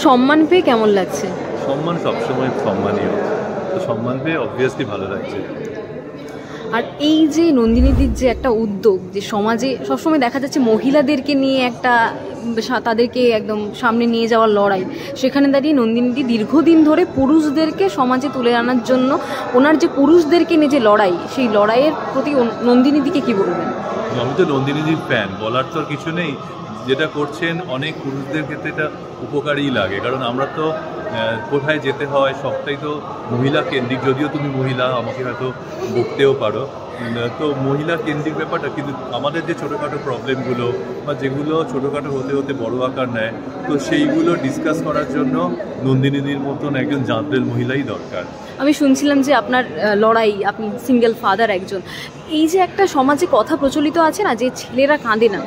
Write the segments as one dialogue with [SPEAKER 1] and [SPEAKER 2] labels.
[SPEAKER 1] সম্মান পেয়ে কেমন লাগছে?
[SPEAKER 2] সম্মান সবসময় সম্মানীয়, তো সম্মান পেয়ে অবভিয়াসলি ভালো লাগছে।
[SPEAKER 1] আর এই যে নন্দিনীদির যে একটা উদ্যোগ, যে সমাজে সবসময় দেখা যাচ্ছে মহিলাদেরকে নিয়ে একটা তাদেরকে একদম সামনে নিয়ে যাওয়ার লড়াই, সেখানে দাঁড়িয়ে নন্দিনীদি দীর্ঘদিন ধরে পুরুষদেরকে সমাজে তুলে আনার জন্য ওনার যে পুরুষদেরকে নিয়ে যে লড়াই, সেই লড়াইয়ের প্রতি নন্দিনীদিকে কি বলবেন?
[SPEAKER 2] আমি তো নন্দিনীদির ফ্যান, বলার তো কিছু নেই। যেটা করছেন অনেক পুরুষদের ক্ষেত্রে এটা উপকারই লাগে, কারণ আমরা তো কোথায় যেতে হয় সবটাই তো মহিলা কেন্দ্রিক। যদিও তুমি মহিলা, আমাকে হয়তো বকতেও পারো, তো মহিলা কেন্দ্রিক ব্যাপারটা, কিন্তু আমাদের যে ছোটোখাটো প্রবলেমগুলো বা যেগুলো ছোটোখাটো হতে হতে বড় আকার নেয়, তো সেইগুলো ডিসকাস করার জন্য নন্দিনীদির মতন একজন জাঁতরেল মহিলাই দরকার।
[SPEAKER 1] আমি শুনছিলাম যে আপনার লড়াই, আপনি সিঙ্গেল ফাদার একজন, এই যে একটা সমাজে কথা প্রচলিত আছে না যে ছেলেরা কাঁদে না,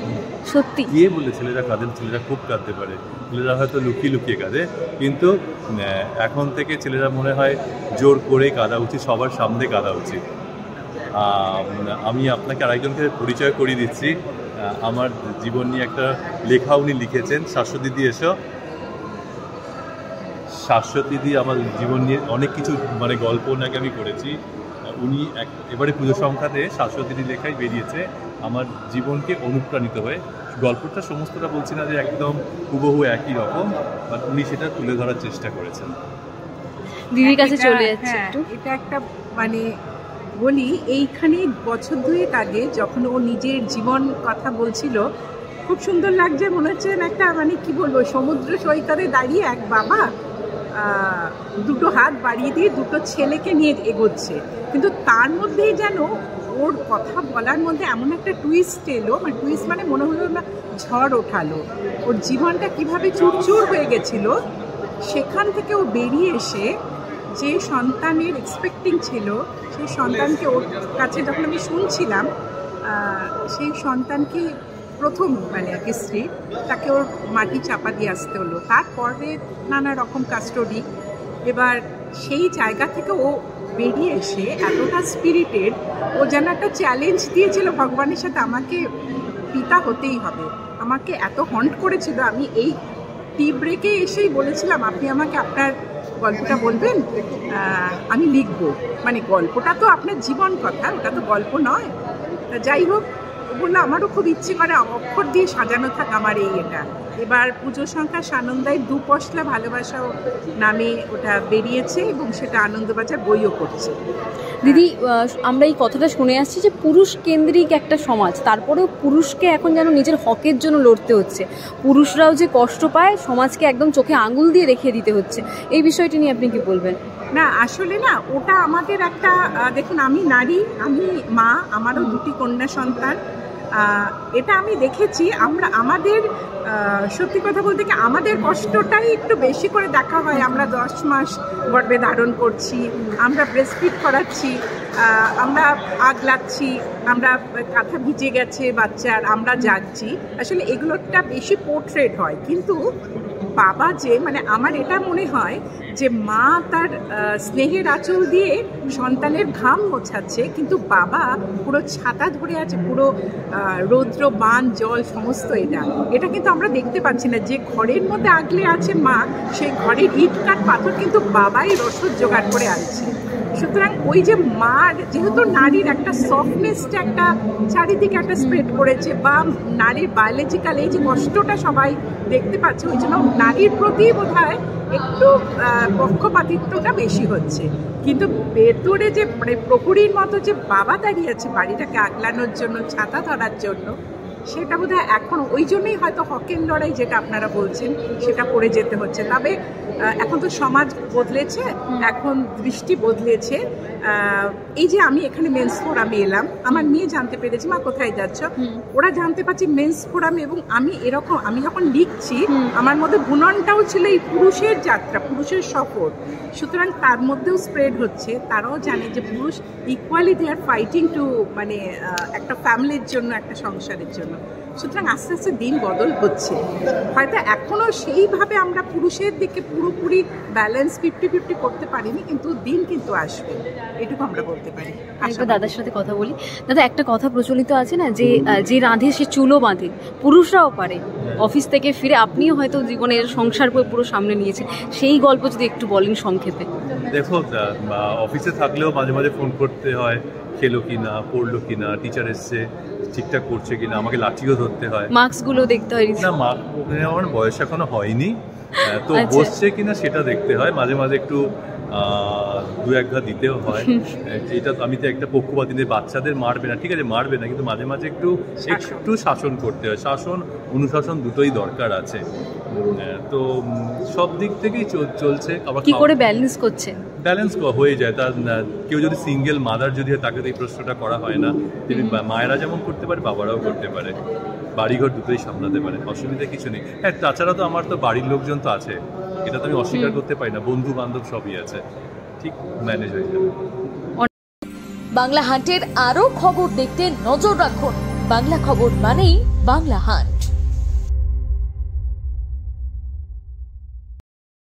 [SPEAKER 1] সত্যি
[SPEAKER 2] কে বলে ছেলেরা কাঁদেন? ছেলেরা খুব কাঁদতে পারে, ছেলেরা হয়তো লুকিয়ে লুকিয়ে কাঁদে, কিন্তু এখন থেকে ছেলেরা মনে হয় জোর করে কাঁদা উচিত, সবার সামনে কাঁদা উচিত। আমি আপনাকে আরেকজনকে পরিচয় করিয়ে দিচ্ছি। আমার জীবন নিয়ে একটা লেখা উনি লিখেছেন, শাশ্বতীদি এসো। শাশ্বতীদি আমার জীবন নিয়ে অনেক কিছু মানে গল্প ওনাকে আমি করেছি। উনি এবারে পুজো সংখ্যাতে শাশ্বতীদি লেখাই বেরিয়েছে আমার জীবনকে অনুপ্রাণিত হয়ে। গল্পটা সমস্তটা বলছি না যে একদম হুবহু একই রকম, বাট উনি সেটা তুলে ধরার চেষ্টা করেছেন।
[SPEAKER 1] দিদির কাছে চলে যাচ্ছে একটু।
[SPEAKER 3] এটা একটা মানে বলি, এইখানে বছর দুয়েক আগে যখন ও নিজের জীবন কথা বলছিল, খুব সুন্দর লাগছে। মনে হচ্ছে একটা মানে কি বলবো, সমুদ্র সৈকতে দাঁড়িয়ে এক বাবা দুটো হাত বাড়িয়ে দিয়ে দুটো ছেলেকে নিয়ে এগোচ্ছে, কিন্তু তার মধ্যেই যেন ওর কথা বলার মধ্যে এমন একটা টুইস্ট এলো, মানে টুইস্ট মানে মনে হলো না ঝড় ওঠালো। ওর জীবনটা কিভাবে চুরচুর হয়ে গেছিল, সেখান থেকে ও বেরিয়ে এসে যে সন্তানের এক্সপেক্টিং ছিল, সেই সন্তানকে ওর কাছে যখন আমি শুনছিলাম, সেই সন্তানকে প্রথম মানে স্ত্রী, তাকে ওর মাটি চাপা দিয়ে আসতে হলো, তারপরে নানা রকম কাস্টোডি। এবার সেই জায়গা থেকে ও বেরিয়ে এসে এতটা স্পিরিটেড, ও যেন একটা চ্যালেঞ্জ দিয়েছিল ভগবানের সাথে, আমাকে পিতা হতেই হবে। আমাকে এত হন্ট করেছিল, আমি এই টি ব্রেকে এসেই বলেছিলাম আপনি আমাকে আপনার গল্পটা বলবেন, আমি লিখবো। মানে গল্পটা তো আপনার জীবন কথা, ওটা তো গল্প নয়। যাই হোক, বললো আমারও খুব ইচ্ছে করে অক্ষর দিয়ে সাজানো থাক আমার এই এটা। এবার পুজো সংখ্যা সানন্দায় দু পশলা ভালোবাসাও নামে ওটা বেরিয়েছে, এবং সেটা আনন্দবাজার বইও করছে।
[SPEAKER 1] দিদি, আমরা এই কথাটা শুনে আসছি যে পুরুষ কেন্দ্রিক একটা সমাজ, তারপরেও পুরুষকে এখন যেন নিজের হকের জন্য লড়তে হচ্ছে, পুরুষরাও যে কষ্ট পায়, সমাজকে একদম চোখে আঙুল দিয়ে রেখে দিতে হচ্ছে, এই বিষয়টি নিয়ে আপনি কি বলবেন?
[SPEAKER 3] না, আসলে না, ওটা আমাদের একটা দেখুন, আমি নারী, আমি মা, আমারও দুটি কন্যা সন্তান। এটা আমি দেখেছি, আমরা আমাদের সত্যি কথা বলতে কি আমাদের কষ্টটাই একটু বেশি করে দেখা হয়। আমরা 10 মাস গর্ভে ধারণ করছি, আমরা ব্রেস্ট ফিড করাচ্ছি, আমরা আগলাচ্ছি, আমরা কাঁথা ভিজে গেছে বাচ্চার, আমরা জাগছি, আসলে এগুলোটা বেশি পোর্ট্রেট হয়। কিন্তু বাবা যে মানে আমার এটা মনে হয় যে মা তার স্নেহের আঁচল দিয়ে সন্তানের ঘাম মোছাচ্ছে, কিন্তু বাবা পুরো ছাতা ধরে আছে, পুরো রৌদ্র বান জল সমস্ত এটা কিন্তু আমরা দেখতে পাচ্ছি না। যে ঘরের মধ্যে আগলে আছে মা, সেই ঘরের ইট কাঠ পাথর কিন্তু বাবাই রসদ জোগাড় করে আনছে। সুতরাং ওই যে মার, যেহেতু নারীর একটা সফটনেসটা একটা চারিদিকে একটা স্প্রেড করেছে, বা নারীর বায়োলজিক্যাল এই যে কষ্টটা সবাই দেখতে পাচ্ছে, ওই জন্য নারীর প্রতি বোধহয় একটু পক্ষপাতিত্বটা বেশি হচ্ছে। কিন্তু ভেতরে যে মানে প্রহরীর মতো যে বাবা দাঁড়িয়ে আছে বাড়িটাকে আগলানোর জন্য, ছাতা ধরার জন্য, সেটা বোধহয় এখন ওই জন্যই হয়তো হকের লড়াই যেটা আপনারা বলছেন সেটা করে যেতে হচ্ছে। তবে এখন তো সমাজ বদলেছে, এখন দৃষ্টি বদলেছে। এই যে আমি এখানে মেন্স ফোরামে এলাম, আমার মেয়ে জানতে পেরেছি মা কোথায় যাচ্ছ, ওরা জানতে পারছি মেন্স ফোরামে, এবং আমি এরকম আমি যখন লিখছি আমার মধ্যে বুননটাও ছিল এই পুরুষের যাত্রা, পুরুষের সফর। সুতরাং তার মধ্যেও স্প্রেড হচ্ছে, তারাও জানে যে পুরুষ equally they are fighting to মানে একটা ফ্যামিলির জন্য, একটা সংসারের জন্য। সুতরাং আস্তে আস্তে দিন বদল হচ্ছে। হয়তো এখনও সেইভাবে আমরা পুরুষের দিকে পুরোপুরি ব্যালেন্স 50-50 করতে পারিনি, কিন্তু দিন কিন্তু আসবে, এটুকু আমরা বলতে পারি।
[SPEAKER 1] একবার দাদার সাথে কথা বলি। দাদা, একটা কথা প্রচলিত আছে না, যে যে রাঁধে সে চুলো বাঁধে, পুরুষরাও পারে। অফিস থেকে ফিরে আপনিও হয়তো জীবনের সংসার পুরো সামনে নিয়েছেন, সেই গল্প যদি একটু বলেন সংক্ষেপে।
[SPEAKER 2] দেখো, অফিসে থাকলেও মাঝে মাঝে ফোন করতে হয়, খেলো কিনা, পড়লো কিনা, টিচার এসছে ঠিকঠাক করছে কিনা, আমাকে লাঠিও ধরতে হয়,
[SPEAKER 1] মার্কসগুলো দেখতে হয়।
[SPEAKER 2] না আমার বয়স এখনো হয়নি, তো বসছে কিনা সেটা দেখতে হয়। মাঝে মাঝে একটু দু এক ঘা দিতেও হয়। এটা আমি তো একটা পক্ষপাতী নেই, বাচ্চাদের মারবে না, ঠিক আছে মারবে না, কিন্তু মাঝে মাঝে একটু শাসন করতে হয়। শাসন অনুশাসন দুটোই দরকার আছে। তো সব দিক থেকেই চলছে। আবার
[SPEAKER 1] কি করে ব্যালেন্স করছে?
[SPEAKER 2] ব্যালেন্স হয়ে যায়। তার কেউ যদি সিঙ্গেল মাদার যদি হয়, তাকে তো এই প্রশ্নটা করা হয় না। তিনি মায়েরা যেমন করতে পারে, বাবারাও করতে পারে, বাড়িঘর দুটোই সামলাতে পারে, অসুবিধা কিছু নেই। হ্যাঁ, তাছাড়া তো আমার তো বাড়ির লোকজন তো আছে, এটা তো আমি অস্বীকার করতে পারি না, বন্ধু বান্ধব সবই আছে, ঠিক ম্যানেজ হয়ে যাবে।
[SPEAKER 4] বাংলা হান্টের আরও খবর দেখতে নজর রাখুন। বাংলা খবর মানেই বাংলা হান্ট।